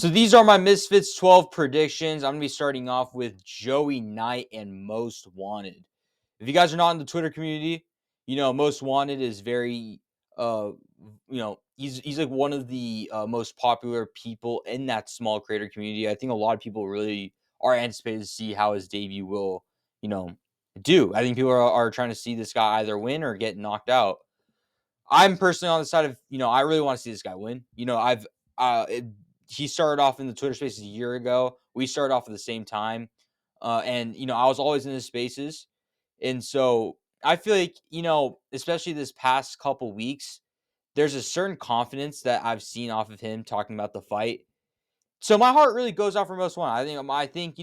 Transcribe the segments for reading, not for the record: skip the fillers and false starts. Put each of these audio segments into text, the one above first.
So these are my Misfits 12 predictions. I'm going to be starting off with Joey Knight and Most Wanted. If you guys are not in the Twitter community, Most Wanted is very, he's like one of the most popular people in that small creator community. I think a lot of people really are anticipated to see how his debut will, you know, do. I think people are trying to see this guy either win or get knocked out. I'm personally on the side of, I really want to see this guy win. Uh, it, he started off in the Twitter spaces a year ago. We started off at the same time. And I was always in his spaces. And so I feel like, especially this past couple weeks, there's a certain confidence that I've seen off of him talking about the fight. So my heart really goes out for Most Wanted. I think,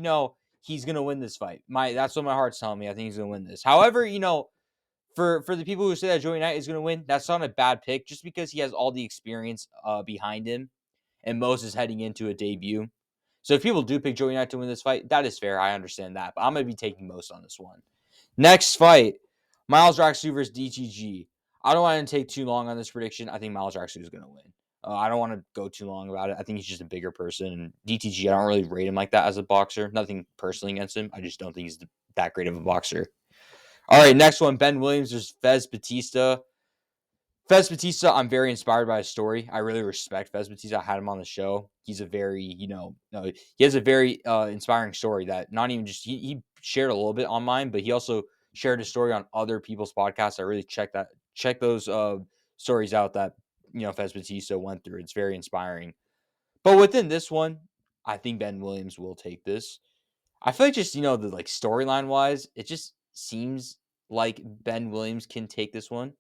he's gonna win this fight. That's what my heart's telling me. I think he's gonna win this. However, for the people who say that Joey Knight is going to win, that's not a bad pick just because he has all the experience behind him and Mose is heading into a debut. So if people do pick Joey Knight to win this fight, that is fair. I understand that. But I'm going to be taking Mose on this one. Next fight, Miles Raxu versus DTG. I don't want to take too long on this prediction. I think Miles Raxu is going to win. I don't want to go too long about it. I think he's just a bigger person. And DTG, I don't really rate him like that as a boxer. Nothing personally against him. I just don't think he's that great of a boxer. All right, next one, Ben Williams versus Fez Batista. Fez Batista, I'm very inspired by his story. I really respect Fez Batista. I had him on the show. He's a very, he has a very inspiring story that not even just, he shared a little bit on mine, but he also shared a story on other people's podcasts. I really check those stories out that, Fez Batista went through. It's very inspiring. But within this one, I think Ben Williams will take this. I feel like just, the like storyline wise, it just seems like Ben Williams can take this one.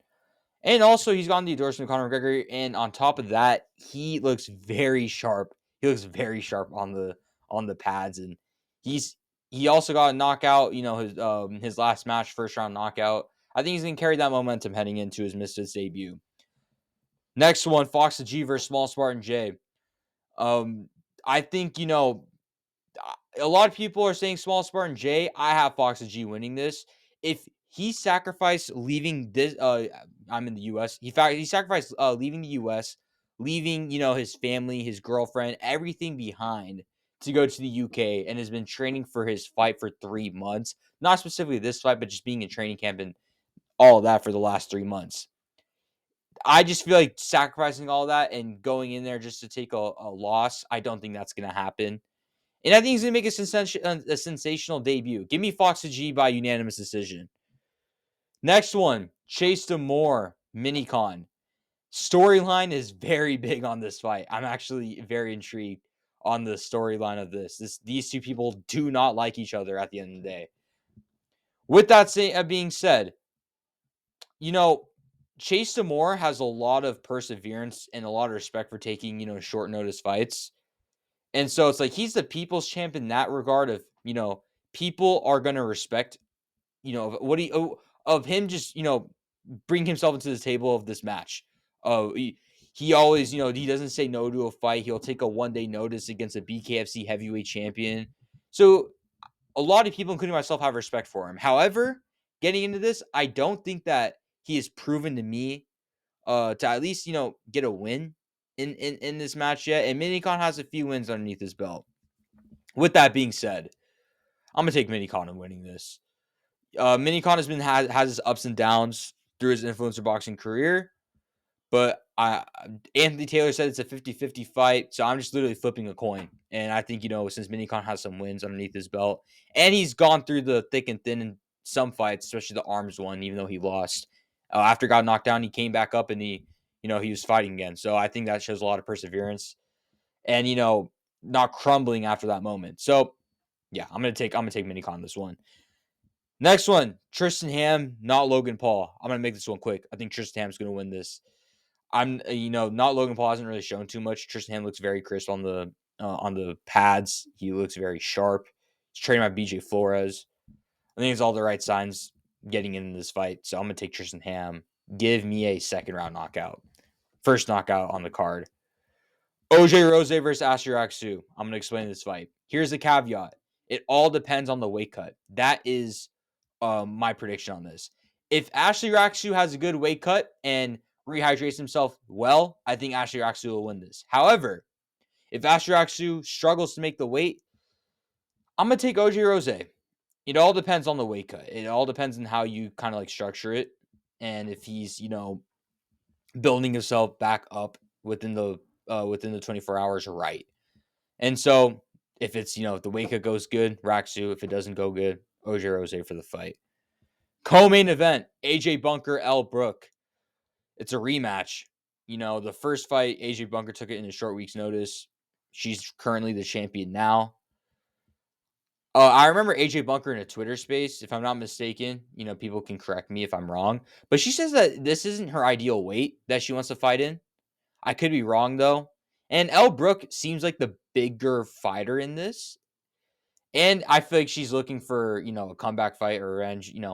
And also he's gotten the endorsement of Conor McGregor. And on top of that, he looks very sharp. He looks very sharp on the pads. And he also got a knockout, his last match, first round knockout. I think he's gonna carry that momentum heading into his Misfits debut. Next one, Fox the G versus Small Spartan J. I think, a lot of people are saying Small Spartan J. I have Fox and G winning this. If he sacrificed leaving this, I'm in the U.S. He sacrificed leaving the U.S., leaving his family, his girlfriend, everything behind to go to the U.K. and has been training for his fight for 3 months. Not specifically this fight, but just being in training camp and all of that for the last 3 months. I just feel like sacrificing all that and going in there just to take a loss, I don't think that's going to happen. And I think he's going to make a sensational debut. Give me Fox to G by unanimous decision. Next one, Chase Demore, Minicon. Storyline is very big on this fight. I'm actually very intrigued on the storyline of this. These two people do not like each other at the end of the day. With that being said, Chase Demore has a lot of perseverance and a lot of respect for taking, short notice fights. And so it's like he's the people's champ in that regard of, people are going to respect, of him just, bring himself into the table of this match. He always, he doesn't say no to a fight. He'll take a 1-day notice against a BKFC heavyweight champion. So a lot of people, including myself, have respect for him. However, getting into this, I don't think that he has proven to me to at least, get a win in this match yet. And Minicon has a few wins underneath his belt. With that being said, I'm going to take Minicon in winning this. Minicon has his ups and downs through his influencer boxing career. But Anthony Taylor said it's a 50-50 fight. So I'm just literally flipping a coin. And I think, since Minicon has some wins underneath his belt, and he's gone through the thick and thin in some fights, especially the arms one, even though he lost. After he got knocked down, he came back up and he was fighting again. So I think that shows a lot of perseverance and, not crumbling after that moment. So yeah, I'm gonna take Minicon this one. Next one, Tristan Ham, not Logan Paul. I'm gonna make this one quick. I think Tristan Ham's gonna win this. Not Logan Paul hasn't really shown too much. Tristan Ham looks very crisp on the pads. He looks very sharp. He's training by BJ Flores. I think it's all the right signs getting into this fight. So I'm gonna take Tristan Ham. Give me a second round knockout. First knockout on the card. OJ Rose versus Asher Aksu. I'm going to explain this fight. Here's the caveat. It all depends on the weight cut. That is my prediction on this. If Ashley Raksu has a good weight cut and rehydrates himself well, I think Ashley Raksu will win this. However, If Astraxu struggles to make the weight, I'm going to take OJ Rose. It all depends on the weight cut. It all depends on how you kind of like structure it. And if he's, building himself back up within the 24 hours, right. And so if it's, if the weight cut goes good, Raxu. If it doesn't go good, OJ Rose for the fight. Co-main event, AJ Bunker, L. Brook. It's a rematch. The first fight, AJ Bunker took it in a short week's notice. She's currently the champion now. I remember AJ Bunker in a Twitter space, if I'm not mistaken. People can correct me if I'm wrong. But she says that this isn't her ideal weight that she wants to fight in. I could be wrong, though. And Elle Brook seems like the bigger fighter in this. And I feel like she's looking for, a comeback fight or revenge, kind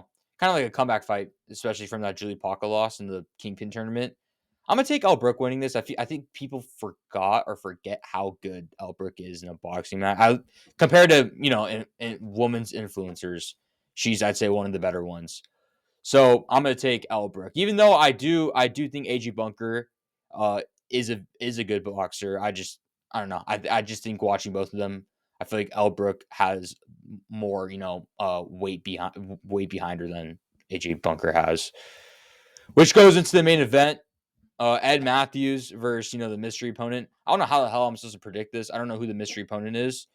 of like a comeback fight, especially from that Julie Paca loss in the Kingpin tournament. I'm going to take Elle Brook winning this. I think people forgot or forget how good Elle Brook is in a boxing match. Compared to, in women's influencers, she's, I'd say, one of the better ones. So I'm going to take Elle Brook. Even though I do think AJ Bunker is a good boxer. I don't know. I just think watching both of them, I feel like Elle Brook has more, weight behind her than AJ Bunker has. Which goes into the main event. Ed Matthews versus, the mystery opponent. I don't know how the hell I'm supposed to predict this. I don't know who the mystery opponent is.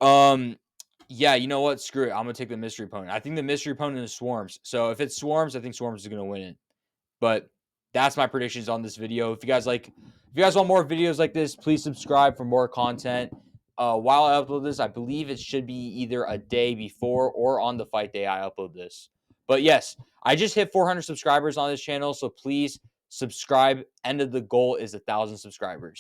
Yeah, you know what? Screw it. I'm gonna take the mystery opponent. I think the mystery opponent is Swarms. So if it's Swarms, I think Swarms is gonna win it. But that's my predictions on this video. If you guys want more videos like this, please subscribe for more content. While I upload this, I believe it should be either a day before or on the fight day I upload this. But yes, I just hit 400 subscribers on this channel, so please subscribe. End of the goal is 1,000 subscribers.